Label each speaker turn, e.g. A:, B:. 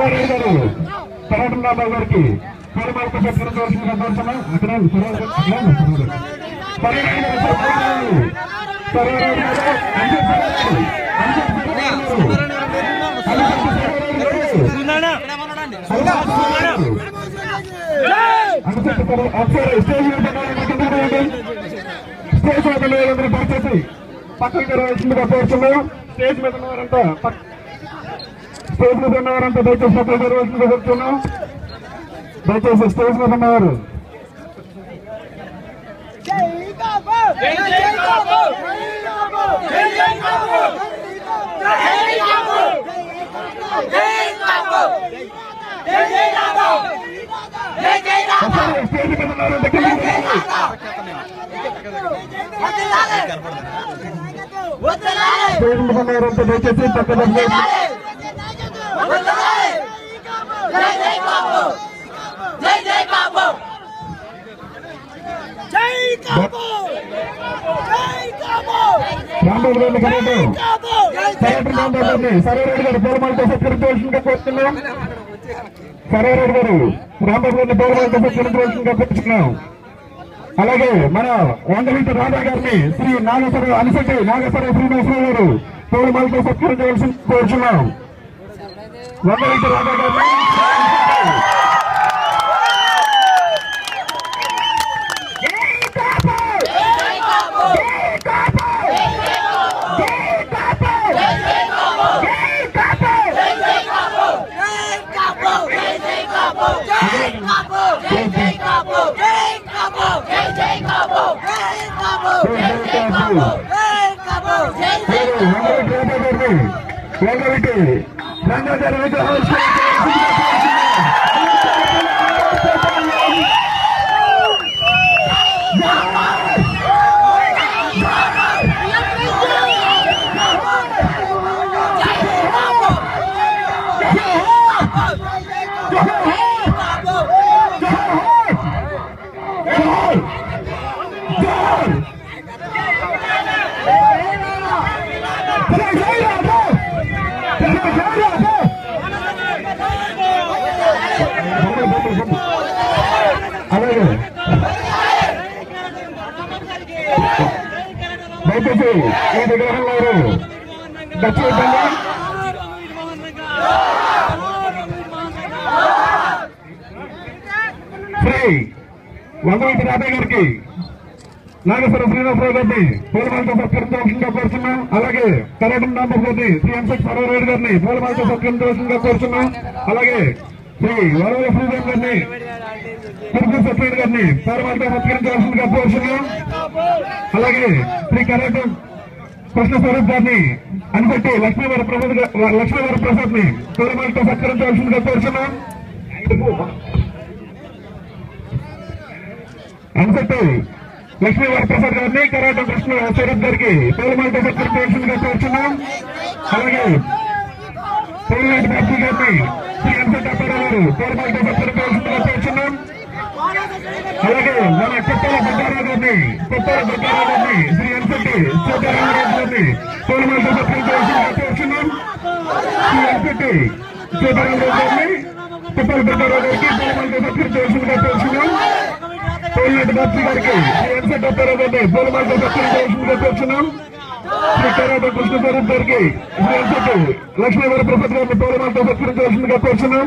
A: సర్వారెడ్డి గారు పర్యటన గారికి పూలమాలతో సత్కరించవలసిందిగా కోరుతున్నాం. స్టేజ్ మీద పరిచేసి పక్కకి జరగాల్సిందిగా కోరుతున్నాం. స్టేజ్ మీద ఉన్నవారంతా దయచేసి పక్కకి జరగాల్సిందిగా కోరుతున్నాం. దయచేసి స్టేజ్ మీద ఉన్నవారు స్టేజ్ మీద ఉన్నవారంతా దయచేసి పక్కన రాంబాబు గారిని సర్వారెడ్డి గారు పూలమాలతో సత్కరించవలసిందిగా కోరుతున్నాం. సర్వారెడ్డి గారు రాంబాబు గారిని పూలమాలతో సత్కరించవలసిందిగా కోరుతున్నాం. అలాగే మన వంగవీటి రాధా గారిని శ్రీ నాగేశ్వర అనిశెట్టి నాగేశ్వర శ్రీనివాసరావు గారు పూలమాలతో సత్కరించవలసి కోరుచున్నాం. వంగవీటి రాధా గారిని వంగవీటి రంగా గారి విగ్రహం దయచేసి ఈ విగ్రహంలో దక్షిణ శ్రీ వంగవీటి రాధా గారికి నాగేశ్వర శ్రీనివాసరావు గారిని పూలమాలతో సత్కరించవలసిందిగా కోరుతున్నాం. అలాగే పర్యటన నామపతి శ్రీ ఎంసెక్ సర్వారెడ్డి గారిని పూలమాలతో సత్కరించవలసిందిగా కోరుతున్నాం. అలాగే శ్రీ వరవల శ్రీరామ్ గారిని తిరుపతి సత్యనారాయణ గారిని పూలమాలతో సత్కరించవలసిందిగా కోరుతున్నాం. అలాగే శ్రీ కర్ణాటక కృష్ణ స్వరూప్ గారిని అనిపెట్టి లక్ష్మీవర ప్రసాద్ ని పూలమాలతో సత్కరించవలసిందిగా కోరుతున్నాం. అనిపెట్టి లక్ష్మీవర ప్రసాద్ గారిని కర్ణాటక కృష్ణ స్వరూప్ గారికి పూలమాలతో సత్కరించవలసిందిగా కోరుతున్నాం. అలాగే పూలమాటి బాబు గారిని శ్రీ ఎంసెట్ అప్పారావు గారు పూలమాలతో సత్కరించవలసిందిగా కోరుతున్నాం. అలాగే మన కొత్తల బంగారావు గారిని శ్రీ ఎంసెట్టి సీతారామరాజు గారిని పూలమాలతో సత్కరించవలసిందిగా కోరుతున్నాం. శ్రీ ఎంసెట్టి సీతారామరాజు గారిని కొత్తల బంగారావు గారికి పూలమాలతో సత్కరించవలసిందిగా కోరుతున్నాం. పోలినాటి బాబు గారికి శ్రీ ఎంసెట్ అప్పారావు గారిని పూలమాలతో సత్కరించవలసిందిగా కోరుతున్నాం. శ్రీ కర్ణాటక కృష్ణ స్వరూప్ గారికి శ్రీ ఎంసెట్టి లక్ష్మీవర ప్రసాద్ గారిని పూలమాలతో సత్కరించవలసిందిగా కోరుతున్నాం.